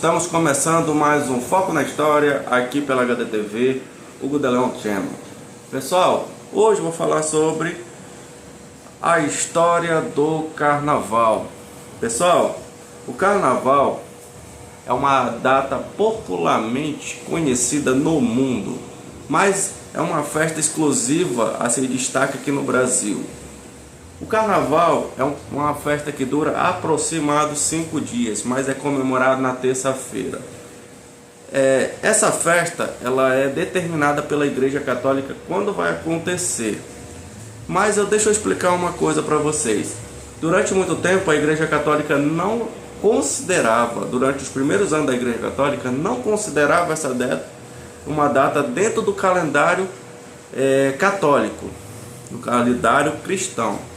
Estamos começando mais um Foco na História aqui pela HDTV, Hugo de Leon Channel. Pessoal, hoje eu vou falar sobre a história do Carnaval. Pessoal, o Carnaval é uma data popularmente conhecida no mundo, mas é uma festa exclusiva a se destaca aqui no Brasil. O Carnaval é uma festa que dura aproximadamente 5 dias, mas é comemorado na terça-feira. Essa festa ela é determinada pela Igreja Católica quando vai acontecer. Mas deixa eu explicar uma coisa para vocês. Durante muito tempo a Igreja Católica não considerava, durante os primeiros anos da Igreja Católica, não considerava essa data uma data dentro do calendário católico, do calendário cristão.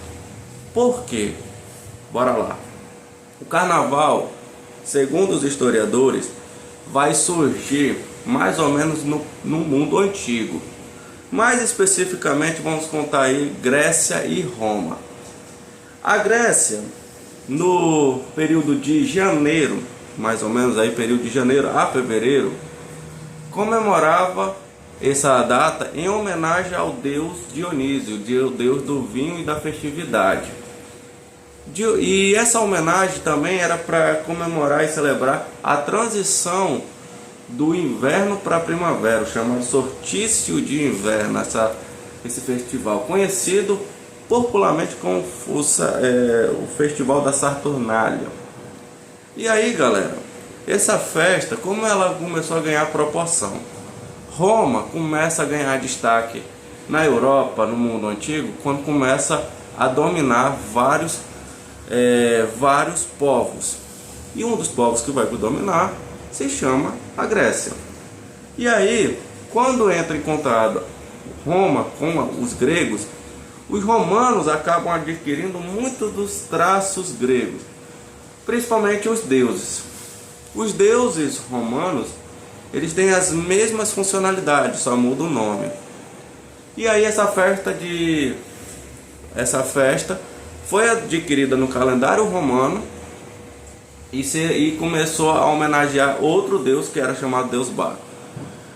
Por quê? Bora lá. O Carnaval, segundo os historiadores, vai surgir mais ou menos no mundo antigo. Mais especificamente, vamos contar aí Grécia e Roma. A Grécia, no período de janeiro, mais ou menos aí período de janeiro a fevereiro, comemorava essa data em homenagem ao deus Dionísio, o deus do vinho e da festividade. E essa homenagem também era para comemorar e celebrar a transição do inverno para a primavera, o chamado solstício de inverno, esse festival, conhecido popularmente como o Festival da Saturnália. E aí, galera, essa festa, como ela começou a ganhar proporção? Roma começa a ganhar destaque na Europa, no mundo antigo, quando começa a dominar vários povos. E um dos povos que vai dominar se chama a Grécia. E aí, quando entra em contato Roma com os gregos, os romanos acabam adquirindo muitos dos traços gregos, principalmente os deuses. Os deuses romanos, eles têm as mesmas funcionalidades, só muda o nome. E aí essa festa foi adquirida no calendário romano e começou a homenagear outro deus que era chamado Deus Baco.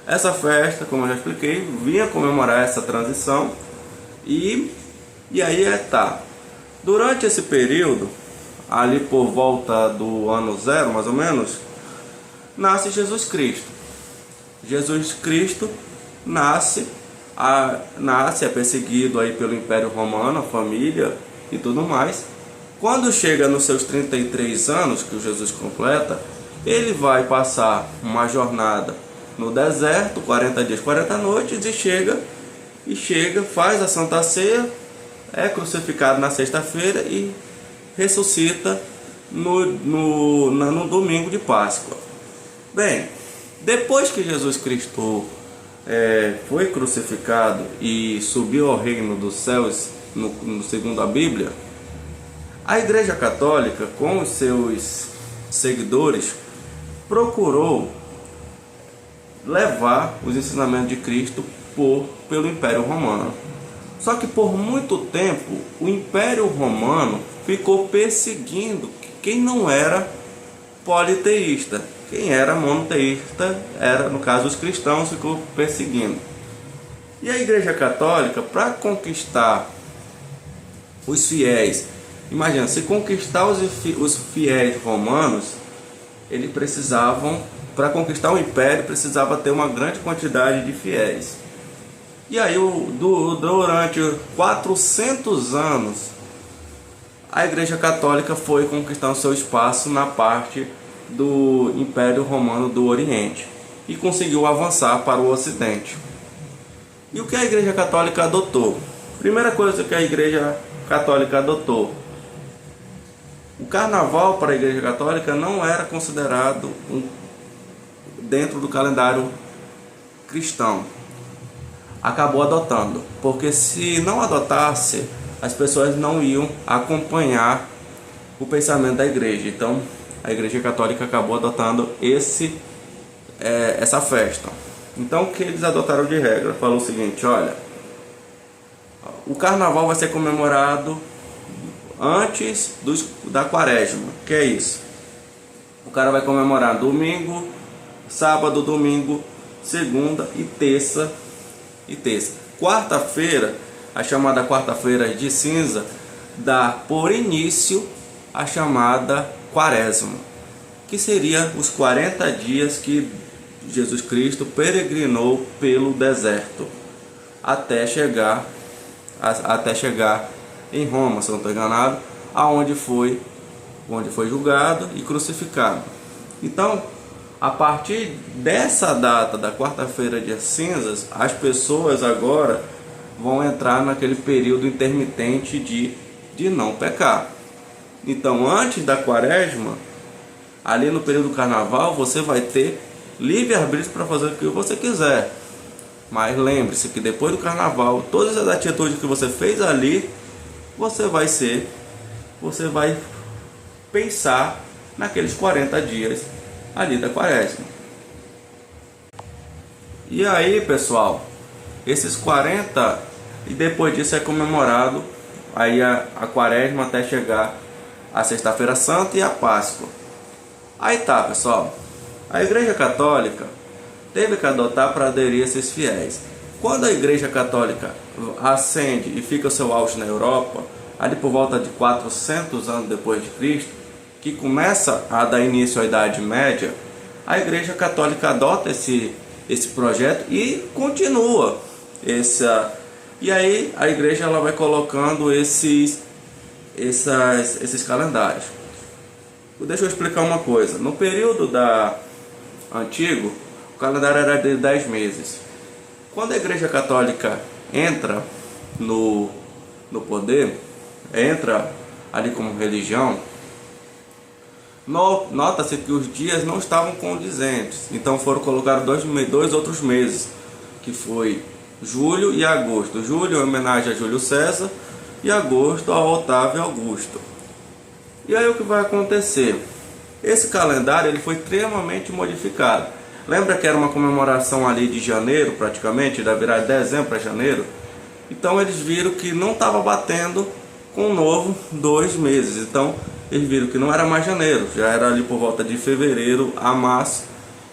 Essa festa, como eu já expliquei, vinha comemorar essa transição e aí Durante esse período, ali por volta do ano 0, mais ou menos, nasce Jesus Cristo. Jesus Cristo nasce, é perseguido aí pelo Império Romano, a família e tudo mais. Quando chega nos seus 33 anos, que o Jesus completa, ele vai passar uma jornada no deserto, 40 dias, 40 noites, e chega, faz a Santa Ceia, é crucificado na sexta-feira e ressuscita no domingo de Páscoa. Bem, depois que Jesus Cristo foi crucificado e subiu ao reino dos céus, segundo a Bíblia, a Igreja Católica, com os seus seguidores, procurou levar os ensinamentos de Cristo pelo Império Romano. Só que por muito tempo o Império Romano ficou perseguindo quem não era politeísta. Quem era monoteísta, no caso os cristãos, ficou perseguindo. E a Igreja Católica, para conquistar os fiéis, imagina, se conquistar os fiéis romanos, eles precisavam, para conquistar o império, precisava ter uma grande quantidade de fiéis. E aí, durante 400 anos, a Igreja Católica foi conquistando seu espaço na parte do Império Romano do Oriente e conseguiu avançar para o Ocidente. E o que a Igreja Católica adotou? Primeira coisa que a Igreja Católica adotou: o Carnaval para a Igreja Católica não era considerado dentro do calendário cristão. Acabou adotando, porque se não adotasse, as pessoas não iam acompanhar o pensamento da igreja. Então a Igreja Católica acabou adotando essa festa. Então o que eles adotaram de regra? Falou o seguinte: olha, o Carnaval vai ser comemorado antes da Quaresma. Que é isso? O cara vai comemorar domingo, sábado, domingo, segunda e terça. Quarta-feira, a chamada quarta-feira de cinza, dá por início a chamada quaresma, que seria os 40 dias que Jesus Cristo peregrinou pelo deserto até chegar em Roma, se não estou enganado, onde foi julgado e crucificado. Então, a partir dessa data da quarta-feira de cinzas, as pessoas agora vão entrar naquele período intermitente de não pecar. Então, antes da quaresma, ali no período do carnaval, você vai ter livre-arbítrio para fazer o que você quiser. Mas lembre-se que depois do carnaval, todas as atitudes que você fez ali, você vai pensar naqueles 40 dias ali da quaresma. E aí, pessoal, esses 40, e depois disso é comemorado aí a quaresma até chegar a sexta-feira santa e a Páscoa. Aí tá, pessoal, a Igreja Católica teve que adotar para aderir a esses fiéis. Quando a Igreja Católica ascende e fica o seu auge na Europa, ali por volta de 400 anos depois de Cristo, que começa a dar início à Idade Média, a Igreja Católica adota esse projeto e continua e aí a Igreja ela vai colocando esses calendários. Deixa eu explicar uma coisa. No período antigo, o calendário era de 10 meses. Quando a Igreja Católica entra no poder, entra ali como religião, nota-se que os dias não estavam condizentes. Então foram colocados dois outros meses, que foi julho e agosto. Julho em homenagem a Júlio César e agosto ao Otávio Augusto. E aí o que vai acontecer? Esse calendário ele foi extremamente modificado. Lembra que era uma comemoração ali de janeiro, praticamente, da virada de dezembro para janeiro? Então eles viram que não estava batendo com o novo 2 meses. Então eles viram que não era mais janeiro, já era ali por volta de fevereiro a março.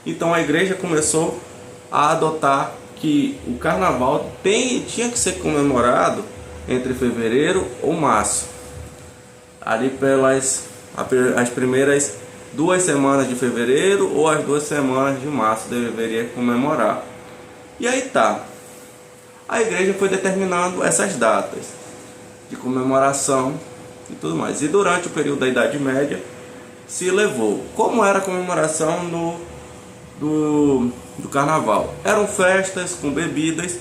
Então a igreja começou a adotar que o carnaval tinha que ser comemorado entre fevereiro ou março. Ali pelas as primeiras 2 semanas de fevereiro ou as 2 semanas de março deveria comemorar. E aí tá, a igreja foi determinando essas datas de comemoração e tudo mais. E durante o período da Idade Média se levou. Como era a comemoração do carnaval? Eram festas com bebidas,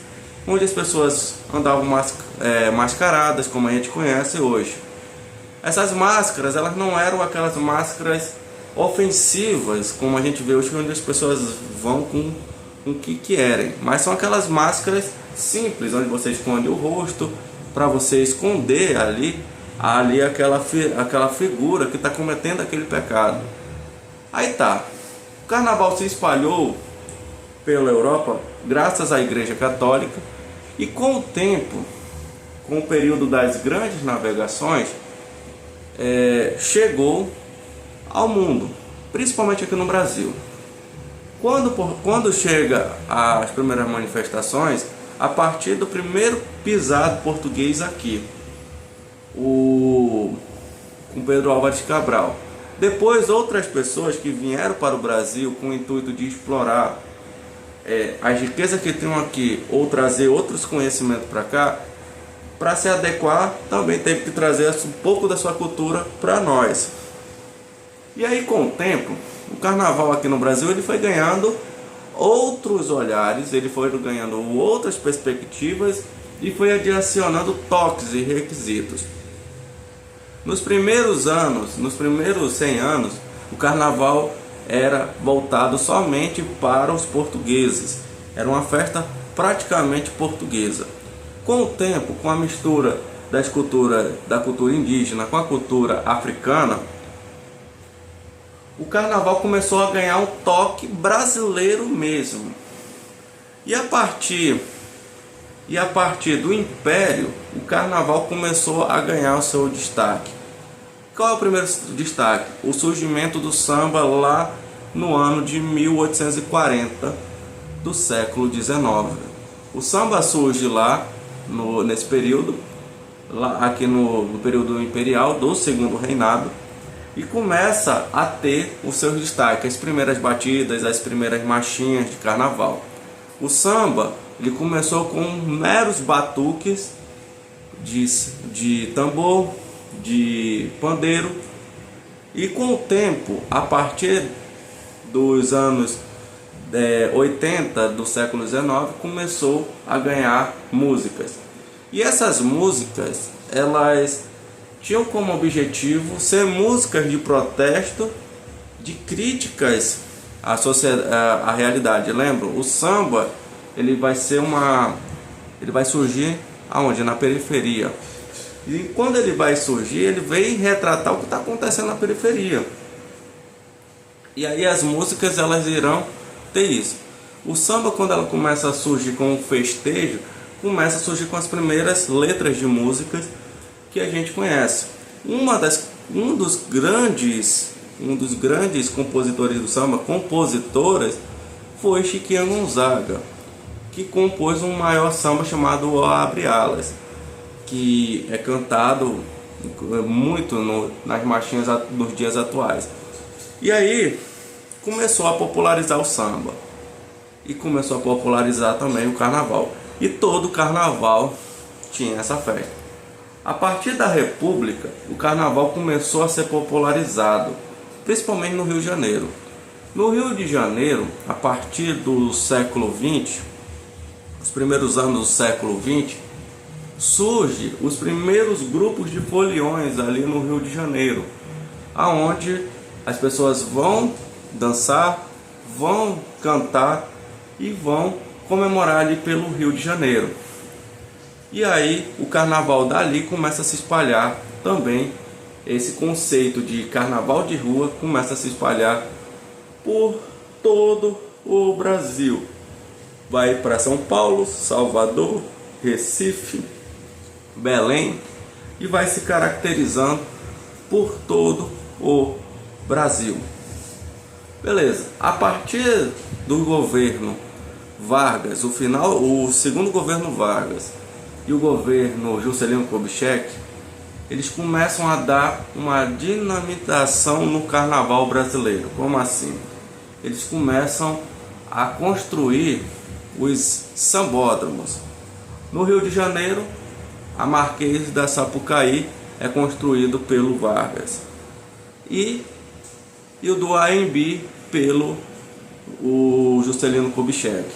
onde as pessoas andavam mascaradas, como a gente conhece hoje. Essas máscaras, elas não eram aquelas máscaras ofensivas, como a gente vê hoje, onde as pessoas vão com o que querem. Mas são aquelas máscaras simples, onde você esconde o rosto, para você esconder ali aquela figura que está cometendo aquele pecado. Aí tá, o carnaval se espalhou pela Europa graças à Igreja Católica, e com o tempo, com o período das grandes navegações, chegou ao mundo, principalmente aqui no Brasil. Quando chega as primeiras manifestações, a partir do primeiro pisado português aqui, com Pedro Álvares Cabral. Depois outras pessoas que vieram para o Brasil com o intuito de explorar as riquezas que tinham aqui, ou trazer outros conhecimentos para cá, para se adequar, também teve que trazer um pouco da sua cultura para nós. E aí, com o tempo, o carnaval aqui no Brasil ele foi ganhando outros olhares, ele foi ganhando outras perspectivas e foi adicionando toques e requisitos. Nos primeiros 100 anos, o carnaval era voltado somente para os portugueses. Era uma festa praticamente portuguesa. Com o tempo, com a mistura da cultura indígena com a cultura africana, o carnaval começou a ganhar um toque brasileiro mesmo. E a partir do Império, o carnaval começou a ganhar o seu destaque. O Qual é o primeiro destaque? O surgimento do samba lá no ano de 1840 do século XIX. O samba surge lá nesse período, aqui no período imperial do Segundo Reinado, e começa a ter o seu destaque, as primeiras batidas, as primeiras marchinhas de carnaval. O samba ele começou com meros batuques de tambor, de pandeiro, e com o tempo, a partir dos anos 80 do século XIX, começou a ganhar músicas. E essas músicas, elas tinham como objetivo ser músicas de protesto, de críticas à sociedade, à realidade. Lembram? O samba ele vai surgir aonde? Na periferia. E quando ele vai surgir, ele vem retratar o que está acontecendo na periferia. E aí as músicas elas irão ter isso. O samba, quando ela começa a surgir com um festejo, começa a surgir com as primeiras letras de músicas que a gente conhece. Um dos grandes compositores do samba, compositoras, foi Chiquinha Gonzaga, que compôs um maior samba chamado O Abre Alas, que é cantado muito nas marchinhas dos dias atuais. E aí começou a popularizar o samba e começou a popularizar também o carnaval. E todo carnaval tinha essa festa. A partir da República, o carnaval começou a ser popularizado, principalmente no Rio de Janeiro. No Rio de Janeiro, a partir do século XX, os primeiros anos do século XX, surgem os primeiros grupos de foliões ali no Rio de Janeiro, aonde as pessoas vão dançar, vão cantar e vão comemorar ali pelo Rio de Janeiro. E aí o carnaval dali começa a se espalhar também. Esse conceito de carnaval de rua começa a se espalhar por todo o Brasil. Vai para São Paulo, Salvador, Recife, Belém e vai se caracterizando por todo o Brasil. Beleza. A partir do governo Vargas, o segundo governo Vargas e o governo Juscelino Kubitschek, eles começam a dar uma dinamização no carnaval brasileiro. Como assim? Eles começam a construir os sambódromos. No Rio de Janeiro, a Marquês da Sapucaí é construído pelo Vargas e o do AMB pelo o Juscelino Kubitschek.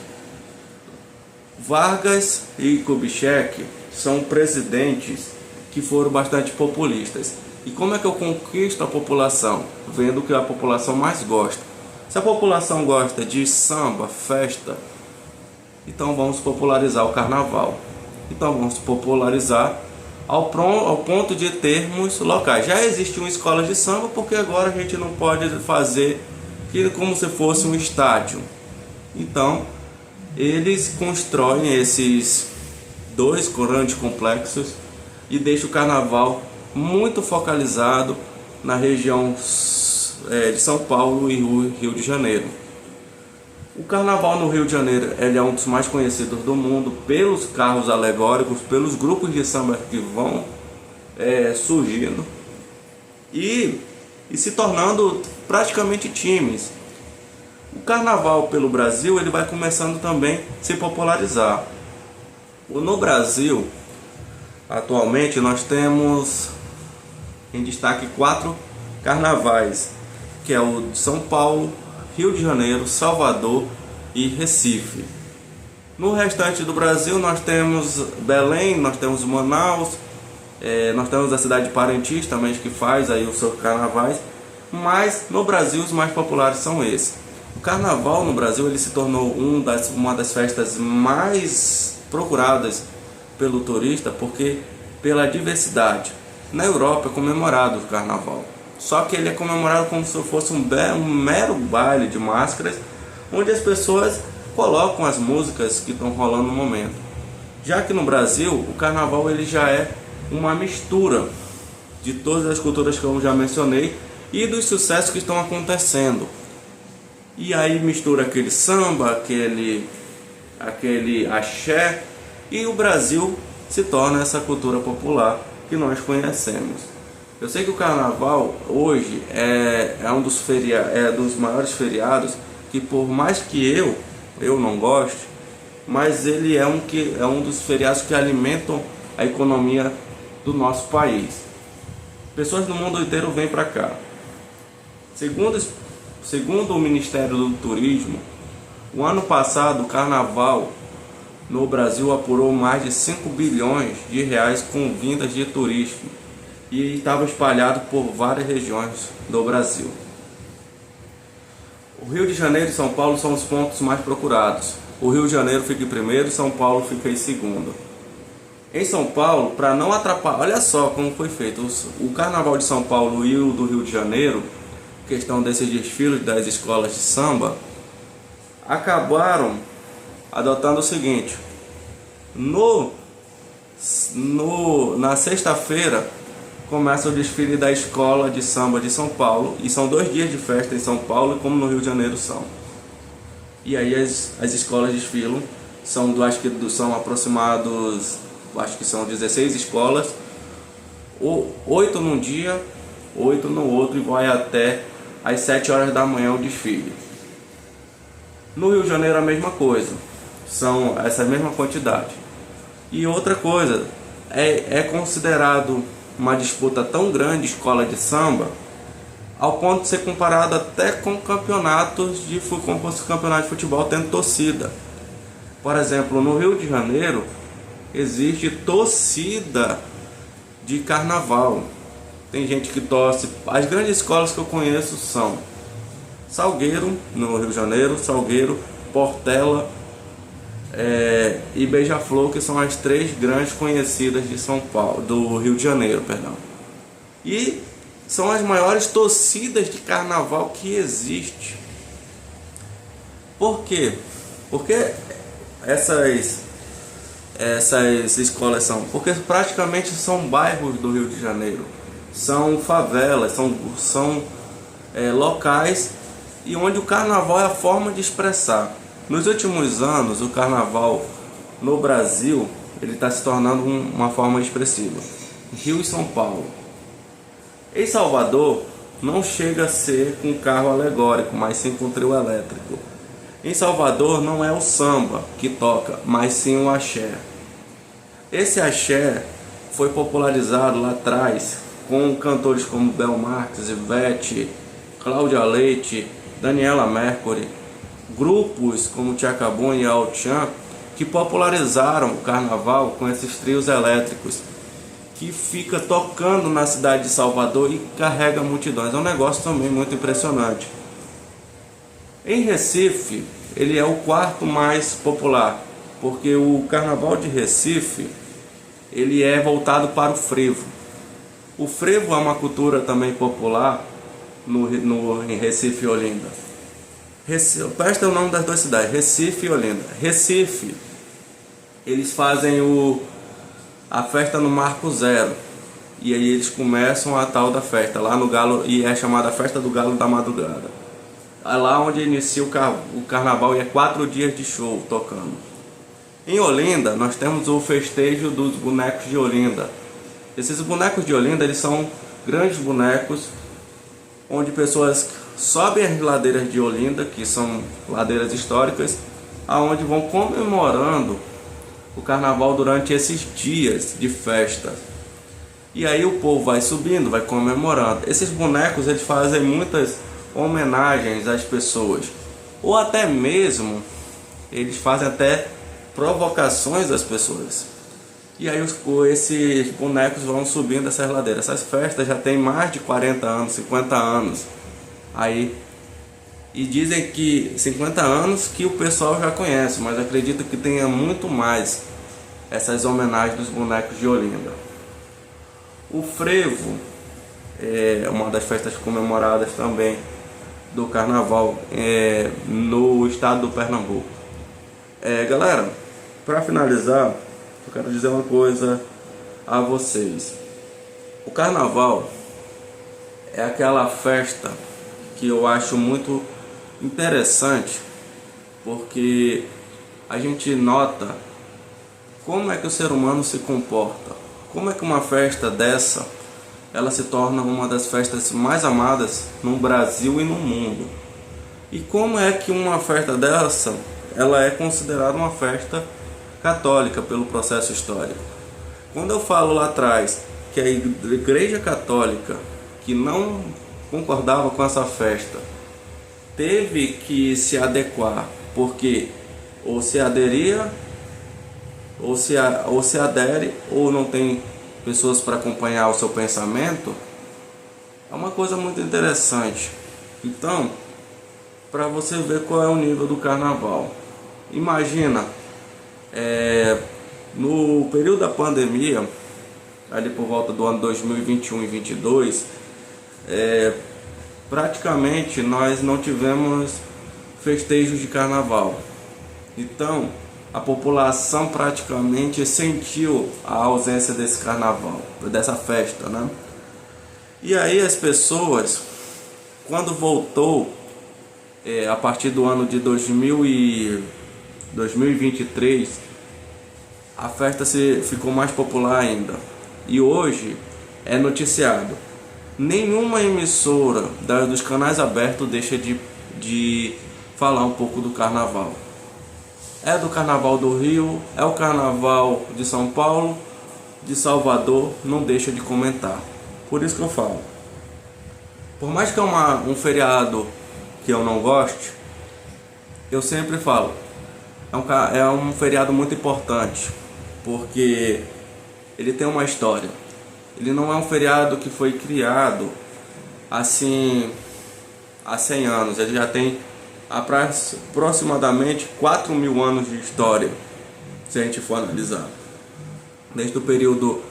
Vargas e Kubitschek são presidentes que foram bastante populistas. E como é que eu conquisto a população? Vendo o que a população mais gosta. Se a população gosta de samba, festa, então vamos popularizar o carnaval. Então vamos popularizar ao ponto de termos locais. Já existiam escolas de samba, porque agora a gente não pode fazer como se fosse um estádio. Então eles constroem esses dois grandes complexos e deixam o carnaval muito focalizado na região de São Paulo e Rio de Janeiro. O carnaval no Rio de Janeiro ele é um dos mais conhecidos do mundo pelos carros alegóricos, pelos grupos de samba que vão surgindo e se tornando praticamente times. O carnaval pelo Brasil ele vai começando também a se popularizar. No Brasil, atualmente nós temos em destaque 4 carnavais, que é o de São Paulo, Rio de Janeiro, Salvador e Recife. No restante do Brasil nós temos Belém, nós temos Manaus, nós temos a cidade de Parintins também que faz aí os seus carnavais, mas no Brasil os mais populares são esses. O carnaval no Brasil ele se tornou uma das festas mais procuradas pelo turista, porque pela diversidade. Na Europa é comemorado o carnaval, só que ele é comemorado como se fosse um mero baile de máscaras, onde as pessoas colocam as músicas que estão rolando no momento. Já que no Brasil o carnaval ele já é uma mistura de todas as culturas que eu já mencionei e dos sucessos que estão acontecendo. E aí mistura aquele samba, aquele axé, e o Brasil se torna essa cultura popular que nós conhecemos. Eu sei que o carnaval hoje é um dos maiores feriados que, por mais que eu não goste, mas ele é um dos feriados que alimentam a economia do nosso país. Pessoas do mundo inteiro vêm para cá. Segundo o Ministério do Turismo, o ano passado o carnaval no Brasil apurou mais de 5 bilhões de reais com vindas de turismo e estava espalhado por várias regiões do Brasil. O Rio de Janeiro e São Paulo são os pontos mais procurados. O Rio de Janeiro fica em primeiro e São Paulo fica em segundo. Em São Paulo, para não atrapalhar, olha só como foi feito. O Carnaval de São Paulo e o do Rio de Janeiro, questão desses desfiles das escolas de samba, acabaram adotando o seguinte: na sexta-feira começa o desfile da escola de samba de São Paulo, e são 2 dias de festa em São Paulo, como no Rio de Janeiro são. E aí as escolas desfilam, são aproximados, acho que são 16 escolas, 8 num dia, 8 no outro, e vai até às 7 horas da manhã o desfile. No Rio de Janeiro a mesma coisa, são essa mesma quantidade. E outra coisa, é considerado uma disputa tão grande escola de samba, ao ponto de ser comparado até com campeonatos de futebol tendo torcida. Por exemplo, no Rio de Janeiro existe torcida de carnaval. Tem gente que torce. As grandes escolas que eu conheço são Salgueiro, no Rio de Janeiro, Salgueiro, Portela e Beija-Flor, que são as 3 grandes conhecidas de São Paulo, do Rio de Janeiro, perdão. E são as maiores torcidas de carnaval que existe. Por quê? Porque essas escolas são? Porque praticamente são bairros do Rio de Janeiro, são favelas, são locais e onde o carnaval é a forma de expressar. Nos últimos anos, o carnaval no Brasil ele está se tornando uma forma expressiva. Rio e São Paulo. Em Salvador, não chega a ser com carro alegórico, mas sim com trio elétrico. Em Salvador não é o samba que toca, mas sim o axé. Esse axé foi popularizado lá atrás com cantores como Bel Marques, Ivete, Cláudia Leite, Daniela Mercury, grupos como Tchacabum e Al-Chan, que popularizaram o carnaval com esses trios elétricos, que fica tocando na cidade de Salvador e carrega multidões. É um negócio também muito impressionante. Em Recife, ele é o 4º mais popular, porque o carnaval de Recife ele é voltado para o frevo. O frevo é uma cultura também popular em Recife e Olinda. Presta o nome das 2 cidades, Recife e Olinda. Recife, eles fazem a festa no Marco Zero, e aí eles começam a tal da festa lá no Galo, e é chamada Festa do Galo da Madrugada. É lá onde inicia o carnaval, e é 4 dias de show tocando. Em Olinda nós temos o festejo dos bonecos de Olinda. Esses bonecos de Olinda eles são grandes bonecos onde pessoas sobem as ladeiras de Olinda, que são ladeiras históricas, aonde vão comemorando o carnaval durante esses dias de festa. E aí o povo vai subindo, vai comemorando. Esses bonecos eles fazem muitas homenagens às pessoas, ou até mesmo eles fazem até provocações às pessoas. E aí esses bonecos vão subindo essas ladeiras. Essas festas já tem mais de 40 anos, 50 anos. E dizem que 50 anos que o pessoal já conhece, mas acredito que tenha muito mais essas homenagens dos bonecos de Olinda. O frevo é uma das festas comemoradas também do carnaval no estado do Pernambuco. Galera, para finalizar, eu quero dizer uma coisa a vocês. O carnaval é aquela festa que eu acho muito interessante, porque a gente nota como é que o ser humano se comporta, como é que uma festa dessa ela se torna uma das festas mais amadas no Brasil e no mundo. E como é que uma festa dessa ela é considerada uma festa católica pelo processo histórico. Quando eu falo lá atrás que a Igreja Católica, que não concordava com essa festa, teve que se adequar, porque ou se aderia, ou se adere, ou não tem pessoas para acompanhar o seu pensamento, é uma coisa muito interessante. Então, para você ver qual é o nível do carnaval, imagina, no período da pandemia, ali por volta do ano 2021 e 2022, praticamente nós não tivemos festejos de carnaval. Então, a população praticamente sentiu a ausência desse carnaval, dessa festa, né? E aí as pessoas, quando voltou, a partir do ano de 2023, a festa ficou mais popular ainda. E hoje é noticiado. Nenhuma emissora dos canais abertos deixa de falar um pouco do carnaval. É do carnaval do Rio, é o carnaval de São Paulo, de Salvador, não deixa de comentar. Por isso que eu falo. Por mais que é um feriado que eu não goste, eu sempre falo, é um feriado muito importante, porque ele tem uma história. Ele não é um feriado que foi criado assim há 100 anos, ele já tem aproximadamente 4.000 anos de história, se a gente for analisar. Desde o período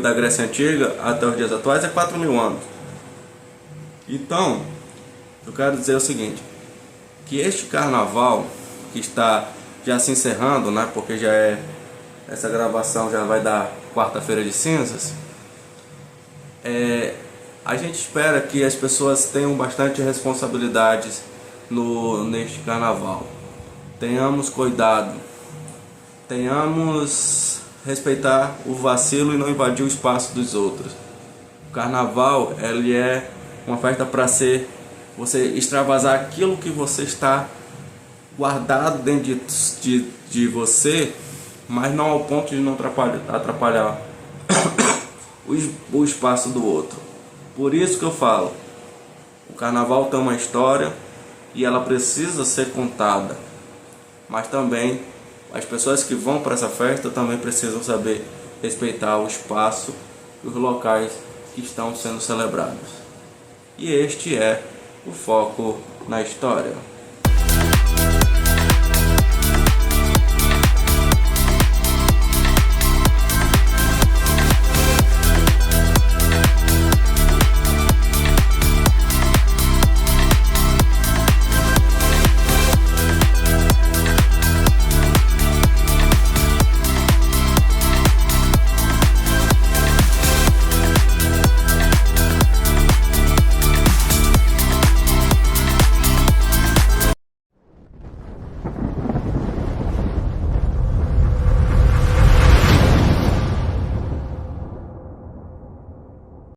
da Grécia Antiga até os dias atuais é 4.000 anos. Então, eu quero dizer o seguinte, que este carnaval que está já se encerrando, né, porque essa gravação já vai dar quarta-feira de cinzas, a gente espera que as pessoas tenham bastante responsabilidades neste carnaval. Tenhamos cuidado, tenhamos respeitar o vacilo e não invadir o espaço dos outros. O carnaval, ele é uma festa para você extravasar aquilo que você está guardado dentro de você, mas não ao ponto de não atrapalhar o espaço do outro. Por isso que eu falo, o carnaval tem uma história e ela precisa ser contada, mas também as pessoas que vão para essa festa também precisam saber respeitar o espaço e os locais que estão sendo celebrados. E este é o foco na história.